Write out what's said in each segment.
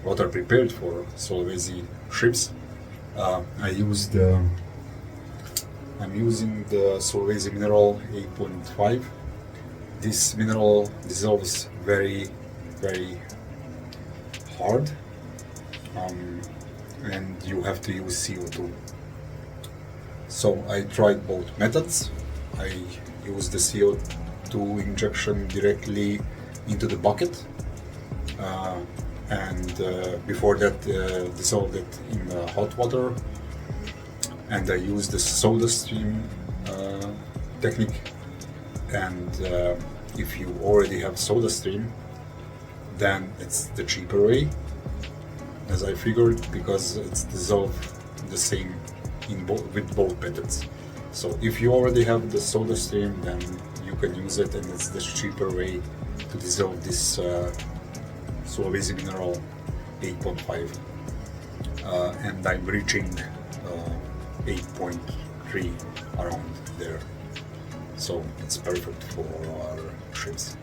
water prepared for Sulawesi shrimps. I'm using the Sulawesi mineral 8.5. This mineral dissolves very hard, and you have to use CO2. So I tried both methods. I used the CO2 injection directly into the bucket, and before that dissolved it in hot water, and I used the soda stream technique. And if you already have soda stream, then it's the cheaper way, as I figured, because it's dissolved the same with both methods. So if you already have the soda stream, then you can use it, and it's the cheaper way to dissolve this Sulawesi mineral 8.5, and I'm reaching 8.3 around there. So it's perfect for our shrimps.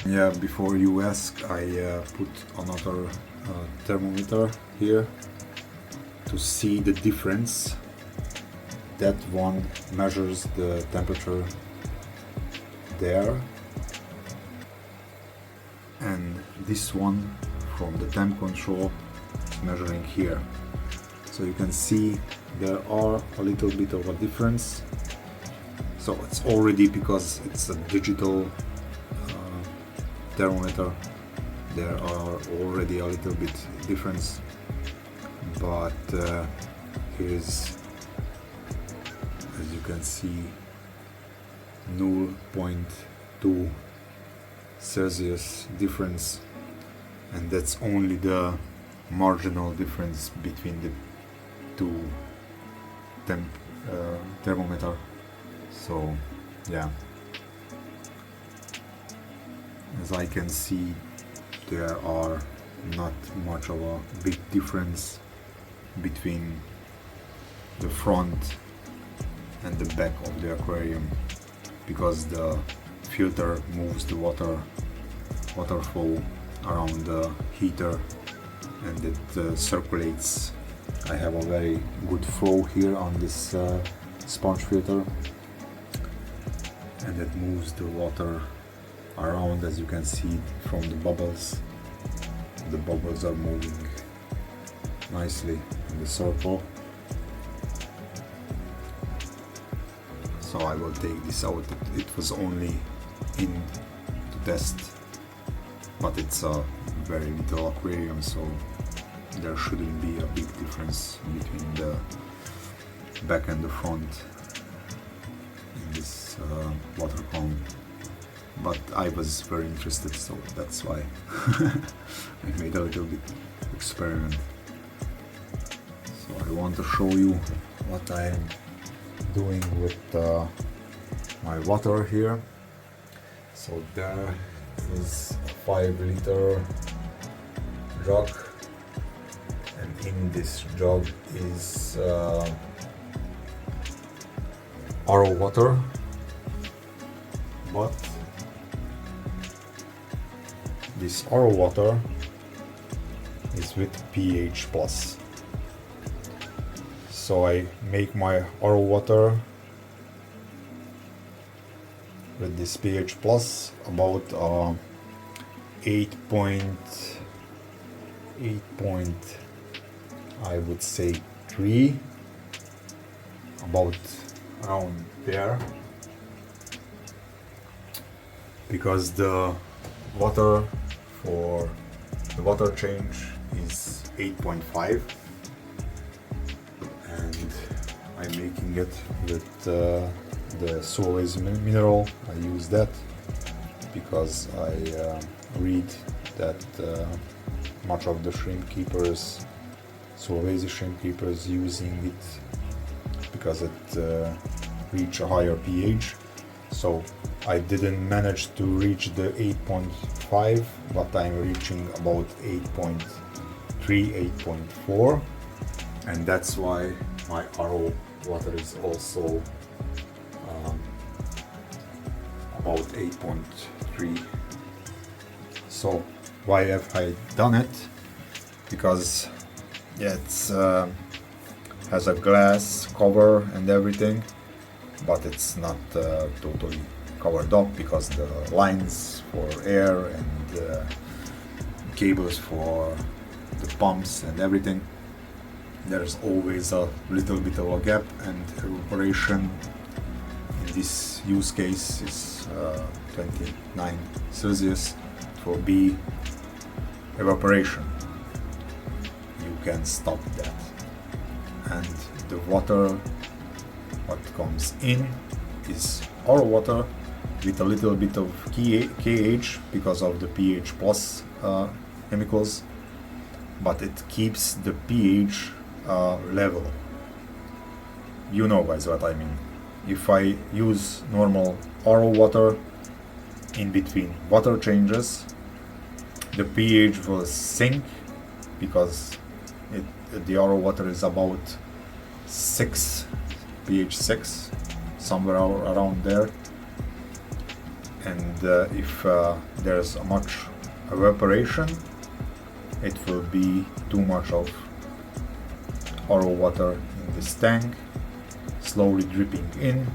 Yeah, before you ask, I put another thermometer here to see the difference. That one measures the temperature there, and this one from the temp control is measuring here. So you can see there are a little bit of a difference. So it's already, because it's a digital thermometer, there are already a little bit difference, but here's, as you can see, 0.2 Celsius difference, and that's only the marginal difference between the two thermometer. So yeah, as I can see, there are not much of a big difference between the front and the back of the aquarium, because the filter moves the water flow around the heater, and it circulates. I have a very good flow here on this sponge filter, and it moves the water around, as you can see from the bubbles. The bubbles are moving nicely in the circle. So I will take this out. It was only in to test, but it's a very little aquarium, so there shouldn't be a big difference between the back and the front in this water column. But I was very interested, so that's why I made a little bit experiment. So I want to show you what I'm doing with my water here. So there is a 5-liter jug, and in this jug is RO water, but this RO water is with pH plus. So I make my RO water with this pH plus about 8 I would say 3, about around there, because the water for the water change is 8.5, and I'm making it with the Sulawesi mineral. I use that because I read that much of the shrimp keepers, Sulawesi shrimp keepers, using it because it reach a higher pH. So I didn't manage to reach the 8.5, but I'm reaching about 8.3, 8.4, and that's why my RO water is also about 8.3. So why have I done it? because yeah, it's has a glass cover and everything, but it's not totally covered up because the lines for air and cables for the pumps and everything, there's always a little bit of a gap, and evaporation in this use case is 29 Celsius for B evaporation. You can stop that, and the water what comes in is our water with a little bit of KH because of the pH plus chemicals, but it keeps the pH level. You know guys what I mean. If I use normal RO water in between water changes, the pH will sink because the RO water is about 6, pH 6, somewhere around there, and if there's much evaporation, it will be too much of RO water in this tank, slowly dripping in,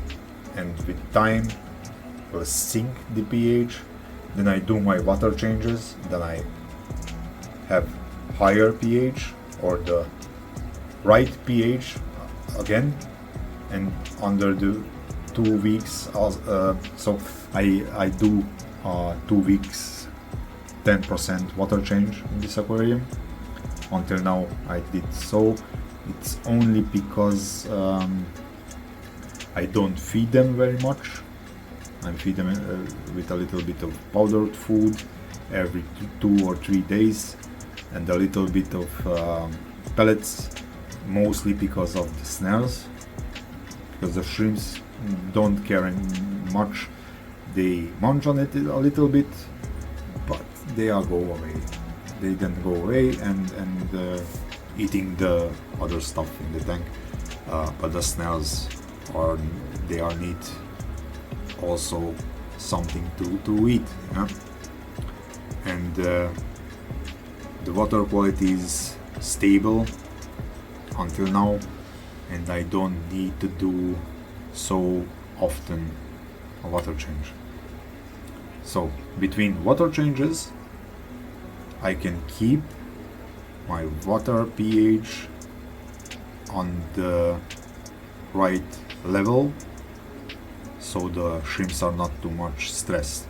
and with time will sink the pH. Then I do my water changes, then I have higher pH or the right pH again, and under the 2 weeks so I do 2 weeks 10% water change in this aquarium. Until now I did so. It's only because I don't feed them very much. I feed them with a little bit of powdered food every 2 or 3 days, and a little bit of pellets, mostly because of the snails, because the shrimps don't care much. They munch on it a little bit, but they all go away. They then go away and eating the other stuff in the tank, but the snails they need also something to eat, yeah? And the water quality is stable until now, and I don't need to do so often a water change. So between water changes I can keep my water pH on the right level, so the shrimps are not too much stressed.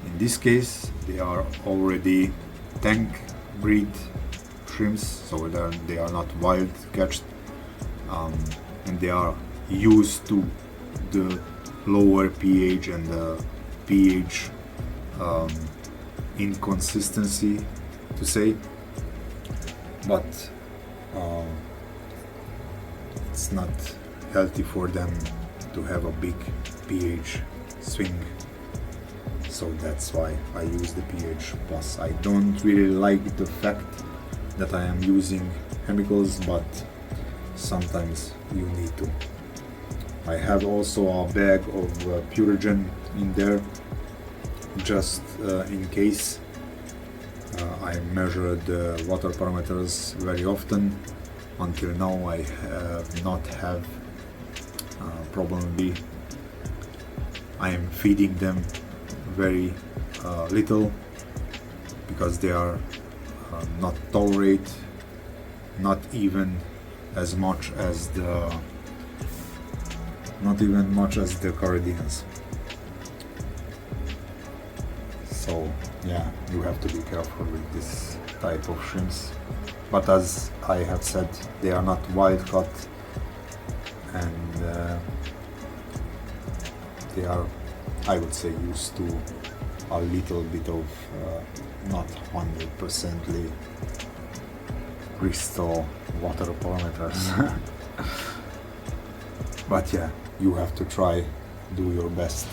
In this case they are already tank breed shrimps, so they are not wild catched, and they are used to the lower pH and the pH inconsistency, to say, but it's not healthy for them to have a big pH swing, so that's why I use the pH plus. I don't really like the fact that I am using chemicals, but sometimes you need to. I have also a bag of Purigen in there, just in case. I measure the water parameters very often. Until now I have not have probably I am feeding them very little, because they are not tolerate not even much as the Caribbeans. So yeah, you have to be careful with this type of shrimps. But as I have said, they are not wild caught, and they are, I would say, used to a little bit of not 100% crystal water parameters. But yeah, you have to try, do your best.